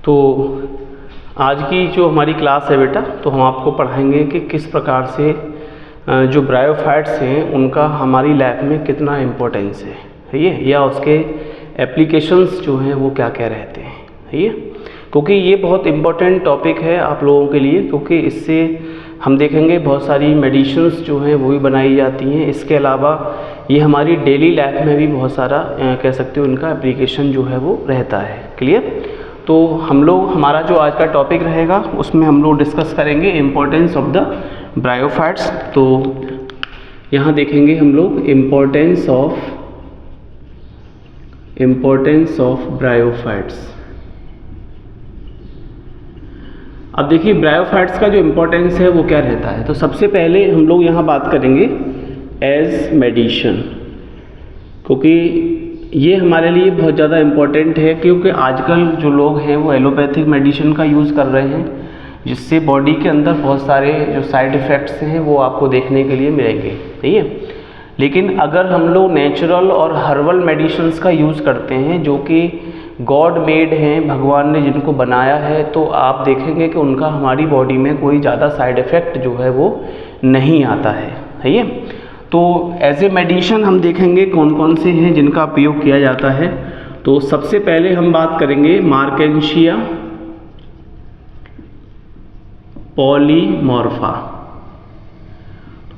तो आज की जो हमारी क्लास है बेटा, तो हम आपको पढ़ाएंगे कि किस प्रकार से जो ब्रायोफाइट्स हैं उनका हमारी लाइफ में कितना इम्पोर्टेंस है ये, या उसके एप्लीकेशंस जो हैं वो क्या क्या रहते हैं ये, क्योंकि ये बहुत इम्पोर्टेंट टॉपिक है आप लोगों के लिए, क्योंकि इससे हम देखेंगे बहुत सारी मेडिसिन्स जो हैं वो भी बनाई जाती हैं। इसके अलावा ये हमारी डेली लाइफ में भी बहुत सारा कह सकते हो इनका एप्लीकेशन जो है वो रहता है। क्लियर? तो हम लोग हमारा जो आज का टॉपिक रहेगा उसमें हम लोग डिस्कस करेंगे इम्पोर्टेंस ऑफ द ब्रायोफाइट्स। तो यहाँ देखेंगे हम लोग इम्पोर्टेंस ऑफ ब्रायोफाइट्स। अब देखिए ब्रायोफाइट्स का जो इम्पोर्टेंस है वो क्या रहता है। तो सबसे पहले हम लोग यहाँ बात करेंगे एज मेडिसिन, क्योंकि ये हमारे लिए बहुत ज़्यादा इम्पोर्टेंट है, क्योंकि आजकल जो लोग हैं वो एलोपैथिक मेडिसिन का यूज़ कर रहे हैं, जिससे बॉडी के अंदर बहुत सारे जो साइड इफ़ेक्ट्स हैं वो आपको देखने के लिए मिलेंगे, ठीक है। लेकिन अगर हम लोग नेचुरल और हर्बल मेडिसिन्स का यूज़ करते हैं जो कि गॉड मेड हैं, भगवान ने जिनको बनाया है, तो आप देखेंगे कि उनका हमारी बॉडी में कोई ज़्यादा साइड इफ़ेक्ट जो है वो नहीं आता है, ठीक है। तो एज ए मेडिसिन हम देखेंगे कौन कौन से हैं जिनका उपयोग किया जाता है। तो सबसे पहले हम बात करेंगे मार्केंशिया पॉलीमॉर्फा।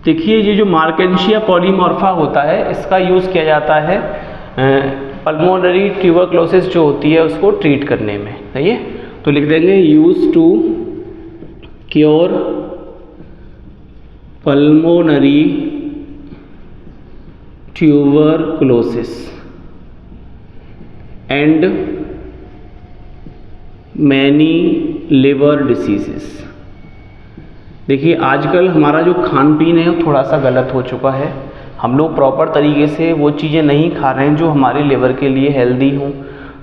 देखिए ये जो मार्केंशिया पॉलीमॉर्फा होता है इसका यूज़ किया जाता है पल्मोनरी ट्यूबरक्लोसिस जो होती है उसको ट्रीट करने में, सही है। तो लिख देंगे use to cure pulmonary tuberculosis and many liver diseases. देखिए आजकल हमारा जो खान पीन है वो थोड़ा सा गलत हो चुका है। हम लोग प्रॉपर तरीके से वो चीज़ें नहीं खा रहे हैं जो हमारे लिवर के लिए हेल्दी हों।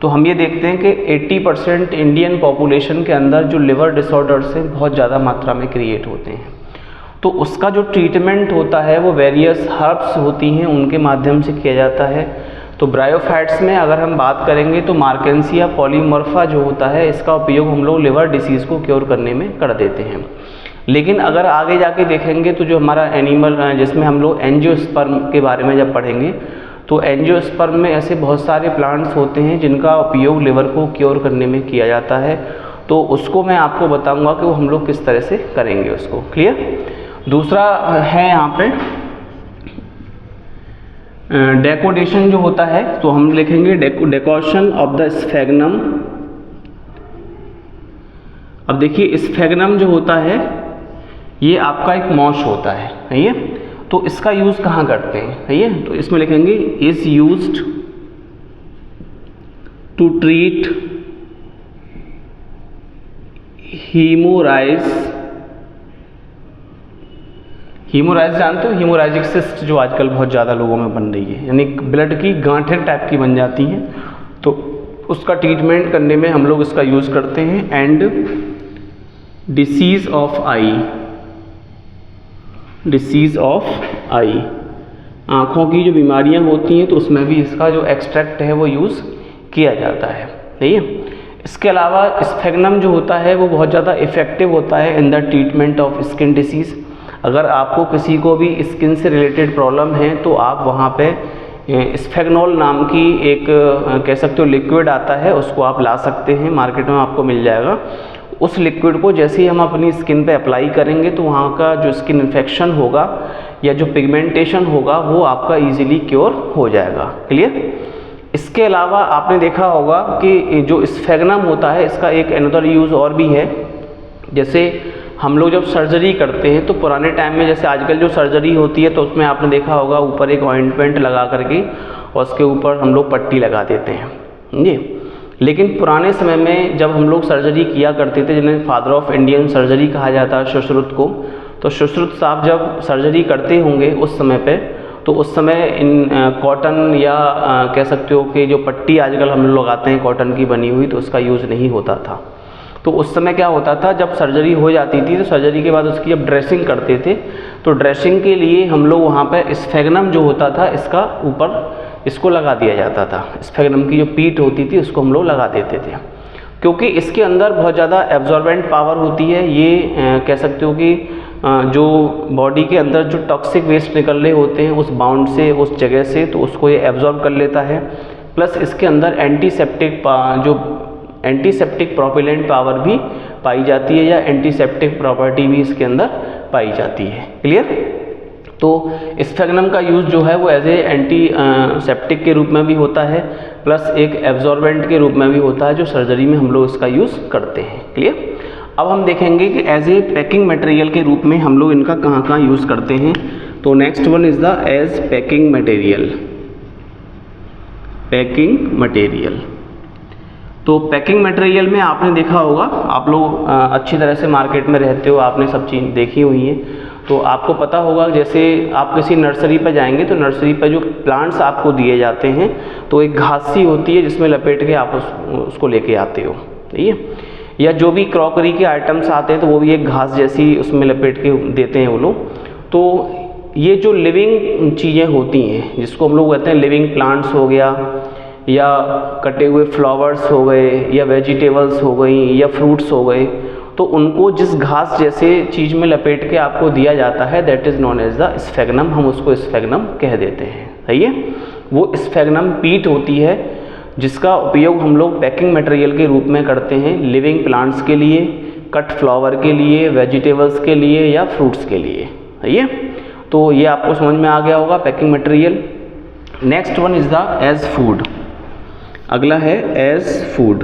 तो हम ये देखते हैं कि 80% इंडियन पॉपुलेशन के अंदर जो लिवर डिसऑर्डर्स हैं बहुत ज़्यादा मात्रा में क्रिएट होते हैं। तो उसका जो ट्रीटमेंट होता है वो वेरियस हर्ब्स होती हैं उनके माध्यम से किया जाता है। तो ब्रायोफाइट्स में अगर हम बात करेंगे तो मार्केंशिया पॉलीमॉर्फा जो होता है इसका उपयोग हम लोग लिवर डिसीज़ को क्योर करने में कर देते हैं। लेकिन अगर आगे जाके देखेंगे तो जो हमारा एनिमल जिसमें हम लोग एंजियोस्पर्म के बारे में जब पढ़ेंगे तो एंजियोस्पर्म में ऐसे बहुत सारे प्लांट्स होते हैं जिनका उपयोग लिवर को क्योर करने में किया जाता है। तो उसको मैं आपको बताऊंगा कि वो हम लोग किस तरह से करेंगे उसको। क्लियर? दूसरा है यहाँ पे डेकोडेशन जो होता है, तो हम लिखेंगे डेकोशन ऑफ द स्फेग्नम। अब देखिए स्फेग्नम जो होता है ये आपका एक मॉश होता है, सही है। तो इसका यूज़ कहाँ करते हैं, सही है। तो इसमें लिखेंगे इज यूज्ड टू ट्रीट हीमोराइज जानते हो, हीमोराइजिक सिस्ट जो आजकल बहुत ज़्यादा लोगों में बन रही है, यानी ब्लड की गांठें टाइप की बन जाती हैं, तो उसका ट्रीटमेंट करने में हम लोग इसका यूज़ करते हैं। एंड डिसीज़ ऑफ आई, आँखों की जो बीमारियां होती हैं तो उसमें भी इसका जो एक्सट्रैक्ट है वो यूज़ किया जाता है, सही है। इसके अलावा स्फेग्नम जो होता है वो बहुत ज़्यादा इफ़ेक्टिव होता है in the treatment of skin disease. अगर आपको किसी को भी स्किन से रिलेटेड प्रॉब्लम है तो आप वहाँ पे स्फेग्नोल नाम की एक कह सकते हो लिक्विड आता है, उसको आप ला सकते हैं, मार्केट में आपको मिल जाएगा। उस लिक्विड को जैसे ही हम अपनी स्किन पे अप्लाई करेंगे तो वहाँ का जो स्किन इन्फेक्शन होगा या जो पिगमेंटेशन होगा वो आपका इजीली क्योर हो जाएगा। क्लियर? इसके अलावा आपने देखा होगा कि जो स्फेग्नम होता है इसका एक अनदर यूज़ और भी है। जैसे हम लोग जब सर्जरी करते हैं तो पुराने टाइम में जैसे आजकल जो सर्जरी होती है तो उसमें आपने देखा होगा ऊपर एक ऑइंटमेंट लगा करके और उसके ऊपर हम लोग पट्टी लगा देते हैं जी। लेकिन पुराने समय में जब हम लोग सर्जरी किया करते थे, जिन्हें फादर ऑफ इंडियन सर्जरी कहा जाता है सुश्रुत को, तो सुश्रुत साहब जब सर्जरी करते होंगे उस समय पे, तो उस समय इन कॉटन या कह सकते हो कि जो पट्टी आजकल हम लोग लगाते हैं कॉटन की बनी हुई, तो उसका यूज़ नहीं होता था। तो उस समय क्या होता था, जब सर्जरी हो जाती थी तो सर्जरी के बाद उसकी जब ड्रेसिंग करते थे तो ड्रेसिंग के लिए हम लोग वहाँ पे स्फेग्नम जो होता था इसका ऊपर इसको लगा दिया जाता था। स्फेग्नम की जो पीठ होती थी उसको हम लोग लगा देते थे, क्योंकि इसके अंदर बहुत ज़्यादा एब्जॉर्बेंट पावर होती है। ये कह सकते हो कि जो बॉडी के अंदर जो टॉक्सिक वेस्ट निकल रहे होते हैं उस बाउंड से, उस जगह से, तो उसको ये एब्जॉर्ब कर लेता है। प्लस इसके अंदर एंटीसेप्टिक प्रोपेलेंट पावर भी पाई जाती है, या एंटीसेप्टिक प्रॉपर्टी भी इसके अंदर पाई जाती है। क्लियर? तो स्फेग्नम का यूज़ जो है वो एज ए एंटीसेप्टिक के रूप में भी होता है, प्लस एक एब्जॉर्बेंट के रूप में भी होता है, जो सर्जरी में हम लोग इसका यूज़ करते हैं। क्लियर? अब हम देखेंगे कि एज ए पैकिंग मटेरियल के रूप में हम लोग इनका कहाँ कहाँ यूज़ करते हैं। तो next one is the as packing material. Packing material, तो पैकिंग मटेरियल में आपने देखा होगा, आप लोग अच्छी तरह से मार्केट में रहते हो, आपने सब चीज़ देखी हुई है, तो आपको पता होगा जैसे आप किसी नर्सरी पर जाएंगे तो नर्सरी पर जो प्लांट्स आपको दिए जाते हैं तो एक घास सी होती है जिसमें लपेट के आप उसको लेके आते हो, ठीक है। या जो भी क्रॉकरी के आइटम्स आते हैं तो वो भी एक घास जैसी उसमें लपेट के देते हैं वो लोग। तो ये जो लिविंग चीज़ें होती हैं जिसको हम लोग कहते हैं लिविंग प्लांट्स हो गया, या कटे हुए फ्लावर्स हो गए, या वेजिटेबल्स हो गई, या फ्रूट्स हो गए, तो उनको जिस घास जैसे चीज़ में लपेट के आपको दिया जाता है that is known as the sphagnum, हम उसको स्फेग्नम कह देते हैं। सही है, वो स्फेग्नम पीट होती है जिसका उपयोग हम लोग पैकिंग मटेरियल के रूप में करते हैं लिविंग प्लांट्स के लिए, कट फ्लावर के लिए, वेजिटेबल्स के लिए, या फ्रूट्स के लिए। सही है, तो ये आपको समझ में आ गया होगा packing material. Next one is the as food. अगला है एज फूड,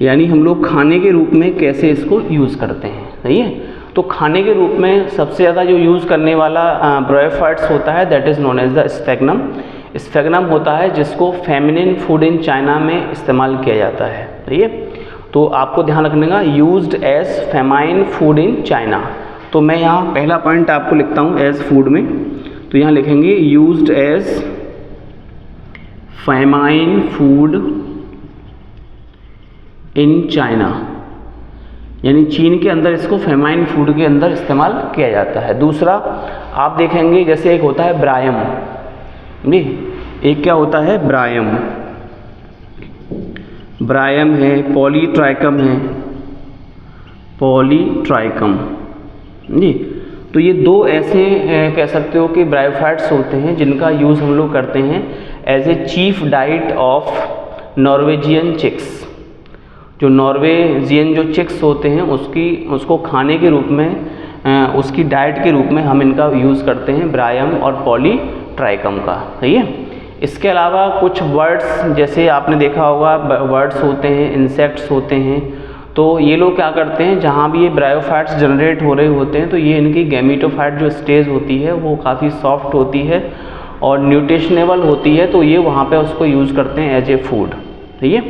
यानी हम लोग खाने के रूप में कैसे इसको यूज़ करते हैं। सही है, तो खाने के रूप में सबसे ज़्यादा जो यूज़ करने वाला ब्रायोफाइट्स होता है that is known as the sphagnum. Sphagnum होता है जिसको फेमिनिन फूड इन चाइना में इस्तेमाल किया जाता है। सही है, तो आपको ध्यान रखने का used as famine food in China. तो मैं यहाँ पहला पॉइंट आपको लिखता हूँ एज फूड में, तो यहाँ लिखेंगे used as famine food in China, यानी चीन के अंदर इसको फेमाइन फूड के अंदर इस्तेमाल किया जाता है। दूसरा आप देखेंगे जैसे एक होता है ब्रायम, जी एक क्या होता है ब्रायम, ब्रायम है, पॉलीट्राइकम है, पॉलीट्राइकम जी। तो ये दो ऐसे कह सकते हो कि ब्रायोफाइट्स होते हैं जिनका यूज़ हम लोग करते हैं as a chief diet of Norwegian chicks. जो नॉर्वेजियन जो चिक्स होते हैं उसको खाने के रूप में उसकी डाइट के रूप में हम इनका यूज़ करते हैं ब्रायम और पॉलीट्राइकम का। सही है, इसके अलावा कुछ बर्ड्स जैसे आपने देखा होगा बर्ड्स होते हैं, इंसेक्ट्स होते हैं, तो ये लोग क्या करते हैं जहाँ भी ये ब्रायोफाइट्स जनरेट हो रहे होते हैं तो ये इनकी गैमीटोफाइट जो स्टेज होती है वो काफ़ी सॉफ्ट होती है और न्यूट्रिशनेबल होती है, तो ये वहाँ पे उसको यूज़ करते हैं एज ए फूड। ठीक है,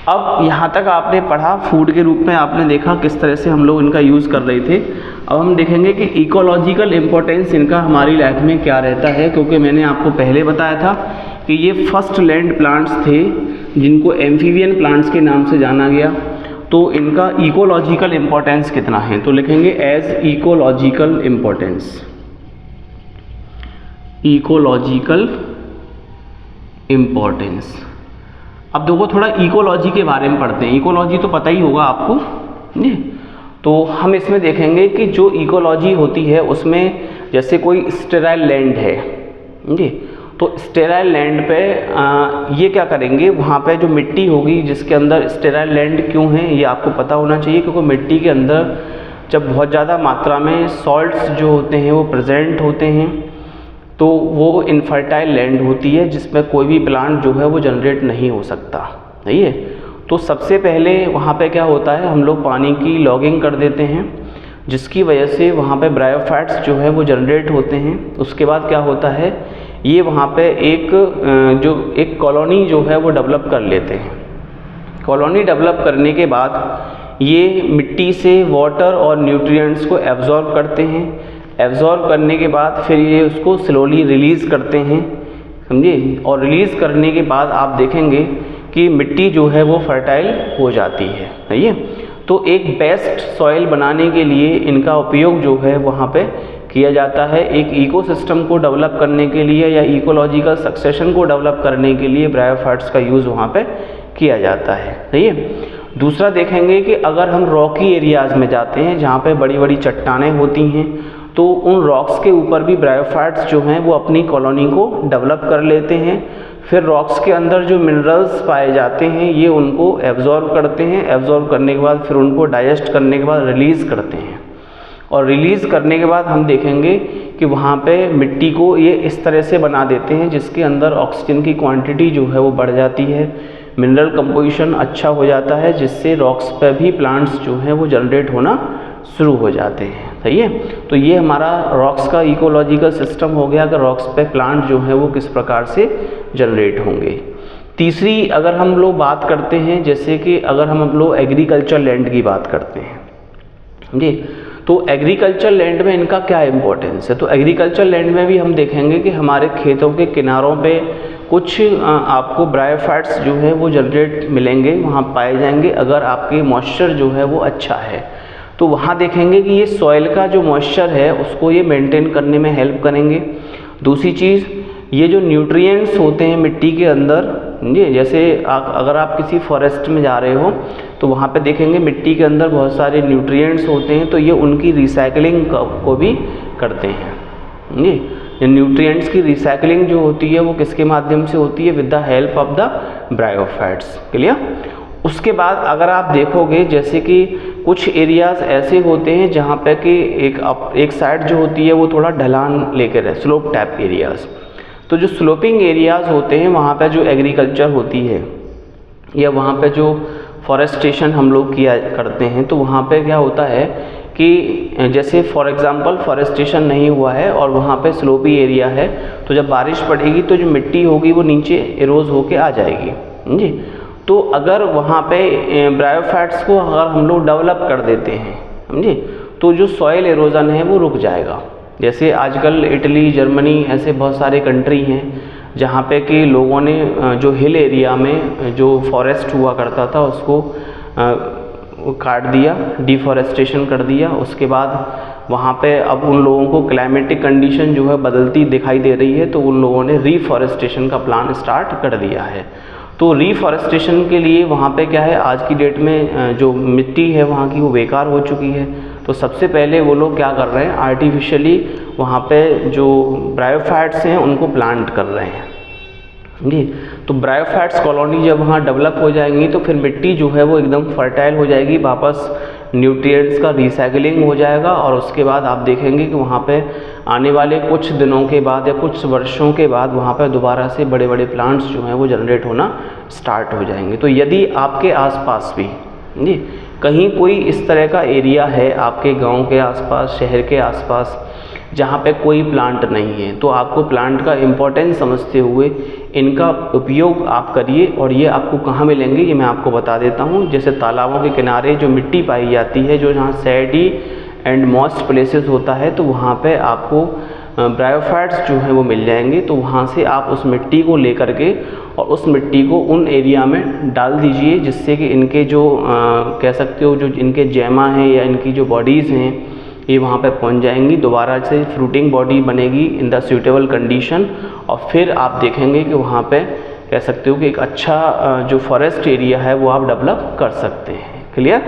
अब यहाँ तक आपने पढ़ा फूड के रूप में, आपने देखा किस तरह से हम लोग इनका यूज़ कर रहे थे। अब हम देखेंगे कि इकोलॉजिकल इम्पोर्टेंस इनका हमारी लाइफ में क्या रहता है, क्योंकि मैंने आपको पहले बताया था कि ये फर्स्ट लैंड प्लांट्स थे जिनको एम्फीबियन प्लांट्स के नाम से जाना गया। तो इनका इकोलॉजिकल इम्पोर्टेंस कितना है, तो लिखेंगे as ecological importance, ecological importance. अब देखो थोड़ा इकोलॉजी के बारे में पढ़ते हैं। इकोलॉजी तो पता ही होगा आपको जी, तो हम इसमें देखेंगे कि जो इकोलॉजी होती है उसमें जैसे कोई स्टेराइल लैंड है जी, तो स्टेराइल लैंड पे ये क्या करेंगे, वहाँ पे जो मिट्टी होगी जिसके अंदर स्टेराइल लैंड क्यों है ये आपको पता होना चाहिए, क्योंकि मिट्टी के अंदर जब बहुत ज़्यादा मात्रा में सॉल्ट्स जो होते हैं वो प्रेजेंट होते हैं तो वो इनफर्टाइल लैंड होती है जिसमें कोई भी प्लांट जो है वो जनरेट नहीं हो सकता। सही है, तो सबसे पहले वहाँ पे क्या होता है, हम लोग पानी की लॉगिंग कर देते हैं जिसकी वजह से वहाँ पे ब्रायोफाइट्स जो है वो जनरेट होते हैं। उसके बाद क्या होता है, ये वहाँ पे एक कॉलोनी जो है वो डेवलप कर लेते हैं। कॉलोनी डेवलप करने के बाद ये मिट्टी से वाटर और न्यूट्रिएंट्स को एब्जॉर्ब करते हैं। एब्जॉर्ब करने के बाद फिर ये उसको स्लोली रिलीज़ करते हैं, समझे, और रिलीज़ करने के बाद आप देखेंगे कि मिट्टी जो है वो फर्टाइल हो जाती है। सही है, तो एक बेस्ट सॉइल बनाने के लिए इनका उपयोग जो है वहाँ पे किया जाता है। एक इकोसिस्टम को डेवलप करने के लिए या इकोलॉजिकल सक्सेशन को डेवलप करने के लिए ब्रायोफाइट्स का यूज़ वहाँ पे किया जाता है। सही है। दूसरा देखेंगे कि अगर हम रॉकी एरियाज़ में जाते हैं जहाँ पे बड़ी बड़ी चट्टानें होती हैं, तो उन रॉक्स के ऊपर भी ब्रायोफाइट्स जो हैं वो अपनी कॉलोनी को डेवलप कर लेते हैं। फिर रॉक्स के अंदर जो मिनरल्स पाए जाते हैं ये उनको एब्जॉर्ब करते हैं, एब्जॉर्ब करने के बाद फिर उनको डाइजेस्ट करने के बाद रिलीज़ करते हैं, और रिलीज़ करने के बाद हम देखेंगे कि वहाँ पे मिट्टी को ये इस तरह से बना देते हैं जिसके अंदर ऑक्सीजन की क्वांटिटी जो है वो बढ़ जाती है, मिनरल कंपोजिशन अच्छा हो जाता है, जिससे रॉक्स पे भी प्लांट्स जो हैं वो जनरेट होना शुरू हो जाते हैं। सही है। तो ये हमारा रॉक्स का इकोलॉजिकल सिस्टम हो गया कि रॉक्स पे प्लांट जो है वो किस प्रकार से जनरेट होंगे। तीसरी अगर हम लोग बात करते हैं, जैसे कि अगर हम लोग एग्रीकल्चर लैंड की बात करते हैं जी, तो एग्रीकल्चर लैंड में इनका क्या इम्पोर्टेंस है। तो एग्रीकल्चर लैंड में भी हम देखेंगे कि हमारे खेतों के किनारों पे कुछ आपको ब्रायोफाइट्स जो है वो जनरेट मिलेंगे, वहाँ पाए जाएंगे अगर आपके मॉइस्चर जो है वो अच्छा है। तो वहाँ देखेंगे कि ये सॉइल का जो मॉइस्चर है उसको ये मेंटेन करने में हेल्प करेंगे। दूसरी चीज़, ये जो न्यूट्रिएंट्स होते हैं मिट्टी के अंदर जी, जैसे अगर आप किसी फॉरेस्ट में जा रहे हो तो वहाँ पे देखेंगे मिट्टी के अंदर बहुत सारे न्यूट्रिएंट्स होते हैं, तो ये उनकी रिसाइकलिंग को भी करते हैं जी। ये न्यूट्रिएंट्स की रिसाइकलिंग जो होती है वो किसके माध्यम से होती है, with the help of the bryophytes. Clear. उसके बाद अगर आप देखोगे जैसे कि कुछ एरियाज़ ऐसे होते हैं जहाँ पे कि एक साइड जो होती है वो थोड़ा ढलान लेकर है, स्लोप टाइप एरियाज़। तो जो स्लोपिंग एरियाज़ होते हैं वहाँ पे जो एग्रीकल्चर होती है या वहाँ पे जो फॉरेस्टेशन हम लोग किया करते हैं, तो वहाँ पे क्या होता है कि जैसे फॉर एग्ज़ाम्पल फॉरेस्टेशन नहीं हुआ है और वहाँ पे स्लोपी एरिया है, तो जब बारिश पड़ेगी तो जो मिट्टी होगी वो नीचे एरोज होके आ जाएगी जी। तो अगर वहाँ पे ब्रायोफाइट्स को अगर हम लोग डेवलप कर देते हैं समझे, तो जो सॉइल एरोजन है वो रुक जाएगा। जैसे आजकल इटली, जर्मनी ऐसे बहुत सारे कंट्री हैं जहाँ पे कि लोगों ने जो हिल एरिया में जो फॉरेस्ट हुआ करता था उसको काट दिया, डिफॉरेस्टेशन कर दिया। उसके बाद वहाँ पे अब उन लोगों को क्लाइमेटिक कंडीशन जो है बदलती दिखाई दे रही है, तो उन लोगों ने रीफॉरेस्टेशन का प्लान स्टार्ट कर दिया है। तो रीफॉरेस्टेशन के लिए वहाँ पे क्या है, आज की डेट में जो मिट्टी है वहाँ की वो बेकार हो चुकी है, तो सबसे पहले वो लोग क्या कर रहे हैं, आर्टिफिशियली वहाँ पे जो ब्रायोफाइट्स हैं उनको प्लांट कर रहे हैं जी। तो ब्रायोफाइट्स कॉलोनी जब वहाँ डेवलप हो जाएंगी तो फिर मिट्टी जो है वो एकदम फर्टाइल हो जाएगी, वापस न्यूट्रिएंट्स का रिसाइकलिंग हो जाएगा, और उसके बाद आप देखेंगे कि वहाँ पे आने वाले कुछ दिनों के बाद या कुछ वर्षों के बाद वहाँ पे दोबारा से बड़े बड़े प्लांट्स जो हैं वो जनरेट होना स्टार्ट हो जाएंगे। तो यदि आपके आसपास भी जी कहीं कोई इस तरह का एरिया है आपके गांव के आसपास, शहर के आसपास, जहाँ पे कोई प्लांट नहीं है, तो आपको प्लांट का इम्पोर्टेंस समझते हुए इनका उपयोग आप करिए। और ये आपको कहाँ मिलेंगे ये मैं आपको बता देता हूँ। जैसे तालाबों के किनारे जो मिट्टी पाई जाती है, जो जहाँ सैडी एंड मॉइस्ट प्लेसेस होता है, तो वहाँ पे आपको ब्रायोफाइट्स जो है वो मिल जाएंगे। तो वहाँ से आप उस मिट्टी को लेकर के और उस मिट्टी को उन एरिया में डाल दीजिए, जिससे कि इनके जो कह सकते हो जो इनके जैमा हैं या इनकी जो बॉडीज़ हैं ये वहाँ पे पहुँच जाएंगी, दोबारा से फ्रूटिंग बॉडी बनेगी इन द सूटेबल कंडीशन, और फिर आप देखेंगे कि वहाँ पे कह सकते हो कि एक अच्छा जो फॉरेस्ट एरिया है वो आप डेवलप कर सकते हैं। क्लियर।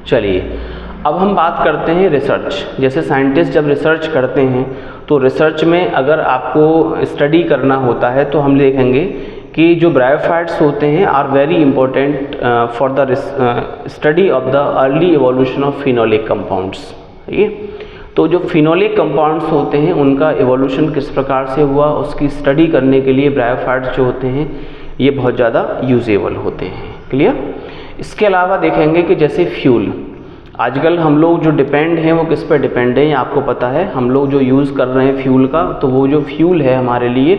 चलिए अब हम बात करते हैं रिसर्च। जैसे साइंटिस्ट जब रिसर्च करते हैं तो रिसर्च में अगर आपको स्टडी करना होता है तो हम देखेंगे कि जो ब्रायोफाइट्स होते हैं are very important for the study of the early evolution of phenolic compounds. ये तो जो फिनोलिक कंपाउंड्स होते हैं उनका एवोल्यूशन किस प्रकार से हुआ उसकी स्टडी करने के लिए ब्रायोफाइट्स जो होते हैं ये बहुत ज़्यादा यूजेबल होते हैं। क्लियर। इसके अलावा देखेंगे कि जैसे फ्यूल, आजकल हम लोग जो डिपेंड हैं वो किस पर डिपेंड है, आपको पता है। हम लोग जो यूज़ कर रहे हैं फ्यूल का, तो वो जो फ्यूल है हमारे लिए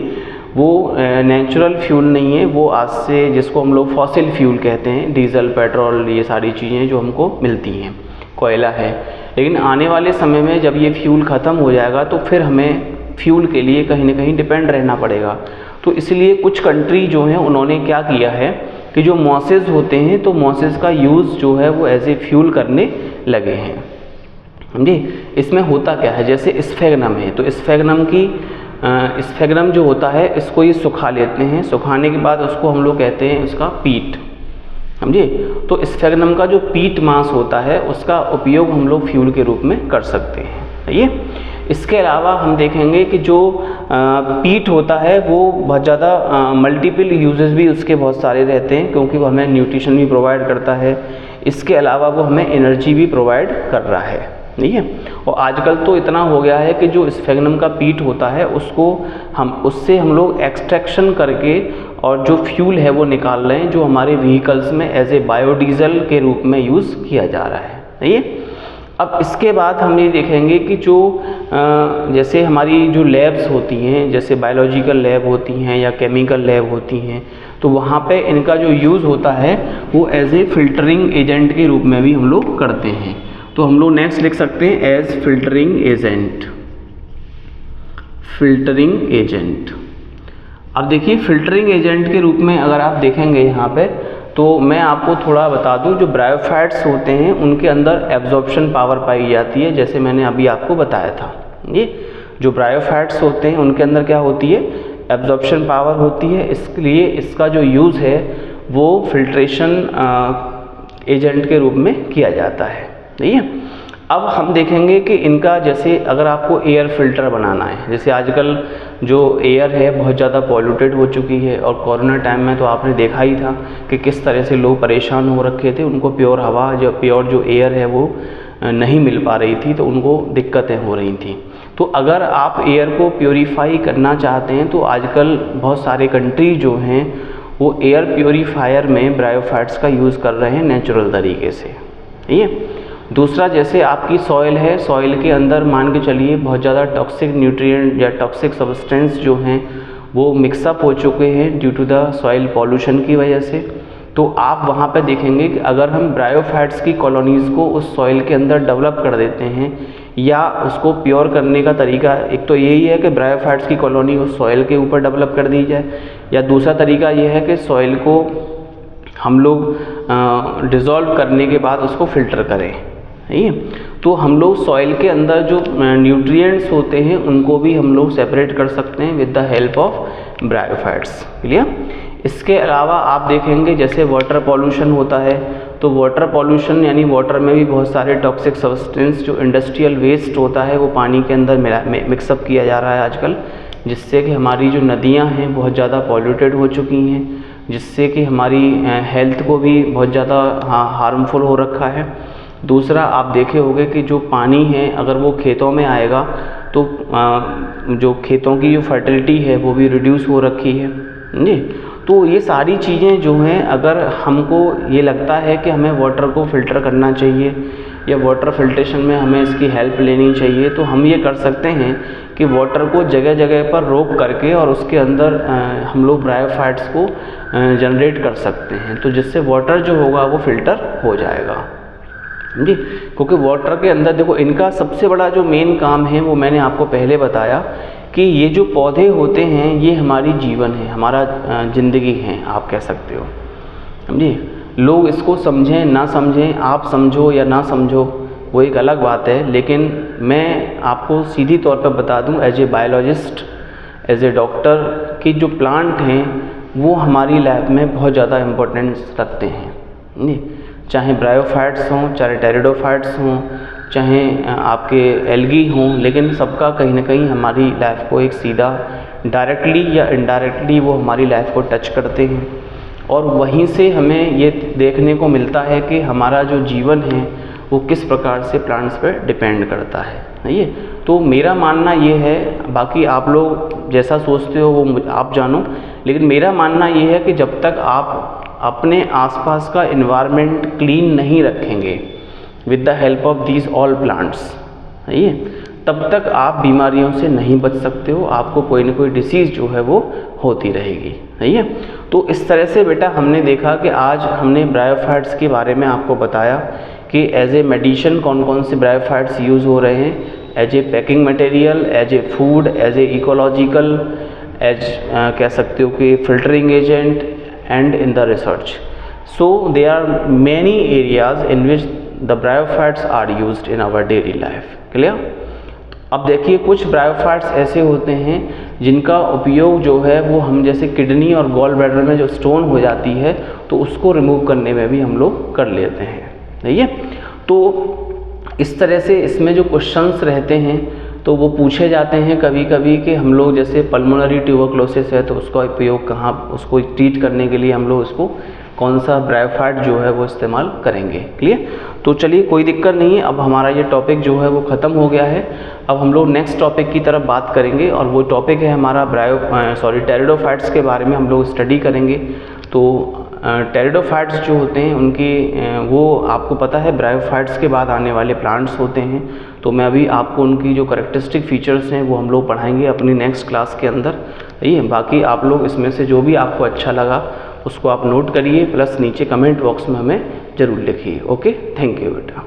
वो नेचुरल फ्यूल नहीं है, वो आज से जिसको हम लोग फॉसिल फ्यूल कहते हैं, डीजल, पेट्रोल, ये सारी चीज़ें जो हमको मिलती हैं, कोयला है। लेकिन आने वाले समय में जब ये फ्यूल ख़त्म हो जाएगा तो फिर हमें फ्यूल के लिए कहीं ना कहीं डिपेंड रहना पड़ेगा। तो इसलिए कुछ कंट्री जो हैं उन्होंने क्या किया है कि जो मॉसेस होते हैं तो मॉसेस का यूज़ जो है वो एज ए फ्यूल करने लगे हैं। समझे। इसमें होता क्या है, जैसे स्फेगनम है, तो स्फेगनम जो होता है इसको ये सुखा लेते हैं, सुखाने के बाद उसको हम लोग कहते हैं उसका पीट। समझे। तो स्फेगनम का जो पीट मास होता है उसका उपयोग हम लोग फ्यूल के रूप में कर सकते हैं। ये इसके अलावा हम देखेंगे कि जो पीट होता है वो बहुत ज़्यादा मल्टीपल यूजेस भी उसके बहुत सारे रहते हैं, क्योंकि वो हमें न्यूट्रिशन भी प्रोवाइड करता है, इसके अलावा वो हमें एनर्जी भी प्रोवाइड कर रहा है, ठीक है। और आजकल तो इतना हो गया है कि जो स्फेगनम का पीट होता है उससे हम लोग एक्सट्रैक्शन करके और जो फ्यूल है वो निकाल रहे हैं, जो हमारे व्हीकल्स में एज ए बायोडीज़ल के रूप में यूज़ किया जा रहा है, ठीक है। अब इसके बाद हम ये देखेंगे कि जो जैसे हमारी जो लैब्स होती हैं, जैसे बायोलॉजिकल लैब होती हैं या केमिकल लैब होती हैं, तो वहाँ पे इनका जो यूज़ होता है वो एज ए फिल्टरिंग एजेंट के रूप में भी हम लोग करते हैं। तो हम लोग नेक्स्ट लिख सकते हैं as filtering agent, filtering agent. अब देखिए फिल्टरिंग एजेंट के रूप में अगर आप देखेंगे यहाँ पे, तो मैं आपको थोड़ा बता दूं, जो ब्रायोफाइट्स होते हैं उनके अंदर एब्जॉर्प्शन पावर पाई जाती है, जैसे मैंने अभी आपको बताया था। ये जो ब्रायोफाइट्स होते हैं उनके अंदर क्या होती है, एब्जॉर्प्शन पावर होती है, इसलिए इसका जो यूज़ है वो फिल्ट्रेशन एजेंट के रूप में किया जाता है, ठीक है। अब हम देखेंगे कि इनका जैसे अगर आपको एयर फिल्टर बनाना है, जैसे आजकल जो एयर है बहुत ज़्यादा पॉल्यूटेड हो चुकी है, और कोरोना टाइम में तो आपने देखा ही था कि किस तरह से लोग परेशान हो रखे थे, उनको प्योर हवा प्योर जो एयर है वो नहीं मिल पा रही थी, तो उनको दिक्कतें हो रही थी। तो अगर आप एयर को प्योरीफाई करना चाहते हैं तो आजकल बहुत सारे कंट्री जो हैं वो एयर प्योरीफायर में ब्रायोफाइट्स का यूज़ कर रहे हैं नेचुरल तरीके से, ठीक है। दूसरा, जैसे आपकी सॉइल है, सॉइल के अंदर मान के चलिए बहुत ज़्यादा टॉक्सिक न्यूट्रिएंट या टॉक्सिक सब्सटेंस जो हैं वो मिक्सअप हो चुके हैं due to the soil pollution की वजह से, तो आप वहाँ पे देखेंगे कि अगर हम ब्रायोफाइट्स की कॉलोनीज़ को उस सॉइल के अंदर डेवलप कर देते हैं, या उसको प्योर करने का तरीका एक तो यही है कि ब्रायोफाइट्स की कॉलोनी उस सॉइल के ऊपर डेवलप कर दी जाए, या दूसरा तरीका ये है कि सॉइल को हम लोग डिज़ोल्व करने के बाद उसको फ़िल्टर करें, ठीक है। तो हम लोग सॉइल के अंदर जो न्यूट्रिएंट्स होते हैं उनको भी हम लोग सेपरेट कर सकते हैं with the help of bryophytes, clear. इसके अलावा आप देखेंगे जैसे वाटर पॉल्यूशन होता है, तो वाटर पॉल्यूशन यानी वाटर में भी बहुत सारे टॉक्सिक सब्सटेंस जो इंडस्ट्रियल वेस्ट होता है वो पानी के अंदर मिक्सअप किया जा रहा है आजकल, जिससे कि हमारी जो नदियाँ हैं बहुत ज़्यादा पॉल्यूटेड हो चुकी हैं, जिससे कि हमारी हेल्थ को भी बहुत ज़्यादा हार्मफुल हो रखा है। दूसरा, आप देखे होंगे कि जो पानी है अगर वो खेतों में आएगा तो जो खेतों की जो फर्टिलिटी है वो भी रिड्यूस हो रखी है जी। तो ये सारी चीज़ें जो हैं, अगर हमको ये लगता है कि हमें वाटर को फ़िल्टर करना चाहिए या वाटर फिल्ट्रेशन में हमें इसकी हेल्प लेनी चाहिए, तो हम ये कर सकते हैं कि वाटर को जगह जगह पर रोक करके और उसके अंदर हम लोग ब्रायोफाइट्स को जनरेट कर सकते हैं, तो जिससे वाटर जो होगा वो फ़िल्टर हो जाएगा जी। क्योंकि वाटर के अंदर देखो इनका सबसे बड़ा जो मेन काम है वो मैंने आपको पहले बताया कि ये जो पौधे होते हैं ये हमारी जीवन है, हमारा ज़िंदगी है, आप कह सकते हो, समझिए। लोग इसको समझें ना समझें, आप समझो या ना समझो वो एक अलग बात है, लेकिन मैं आपको सीधी तौर पर बता दूं as a biologist, as a doctor कि जो प्लांट हैं वो हमारी लाइफ में बहुत ज़्यादा इम्पोर्टेंस रखते हैं जी। चाहे ब्रायोफाइट्स हों, चाहे टेरिडोफाइट्स हों, चाहे आपके एल्गी हों, लेकिन सबका कहीं ना कहीं हमारी लाइफ को एक सीधा डायरेक्टली या इनडायरेक्टली वो हमारी लाइफ को टच करते हैं, और वहीं से हमें ये देखने को मिलता है कि हमारा जो जीवन है वो किस प्रकार से प्लांट्स पर डिपेंड करता है ये। तो मेरा मानना ये है, बाकी आप लोग जैसा सोचते हो वो आप जानो, लेकिन मेरा मानना ये है कि जब तक आप अपने आसपास का इन्वायरमेंट क्लीन नहीं रखेंगे with the help of these all plants, ये तब तक आप बीमारियों से नहीं बच सकते हो, आपको कोई ना कोई डिसीज़ जो है वो होती रहेगी, सही है। तो इस तरह से बेटा हमने देखा कि आज हमने ब्रायोफाइट्स के बारे में आपको बताया कि एज ए मेडिसिन कौन कौन से ब्रायोफाइट्स यूज़ हो रहे हैं, as a packing material, as a food, as a ecological, as कह सकते हो कि filtering agent and in the research. So there are many areas in which the bryophytes are used in our daily life, clear. अब देखिए कुछ bryophytes ऐसे होते हैं जिनका उपयोग जो है वो हम जैसे किडनी और गॉल ब्लैडर में जो स्टोन हो जाती है तो उसको रिमूव करने में भी हम लोग कर लेते हैं, सही है। तो इस तरह से इसमें जो क्वेश्चंस रहते हैं तो वो पूछे जाते हैं कभी कभी कि हम लोग जैसे पल्मोनरी ट्यूबरक्लोसिस है तो उसका उपयोग कहाँ, उसको ट्रीट करने के लिए हम लोग उसको कौन सा ब्रायोफाइट जो है वो इस्तेमाल करेंगे। क्लियर। तो चलिए कोई दिक्कत नहीं है, अब हमारा ये टॉपिक जो है वो ख़त्म हो गया है। अब हम लोग नेक्स्ट टॉपिक की तरफ बात करेंगे और वो टॉपिक है हमारा टेरिडोफाइट्स के बारे में हम लोग स्टडी करेंगे। तो टेरिडोफाइट्स जो होते हैं उनकी वो आपको पता है ब्रायोफाइट्स के बाद आने वाले प्लांट्स होते हैं। तो मैं अभी आपको उनकी जो कैरेक्टरिस्टिक फीचर्स हैं वो हम लोग पढ़ाएंगे अपनी नेक्स्ट क्लास के अंदर, सही है। बाकी आप लोग इसमें से जो भी आपको अच्छा लगा उसको आप नोट करिए, प्लस नीचे कमेंट बॉक्स में हमें ज़रूर लिखिए। ओके, थैंक यू बेटा।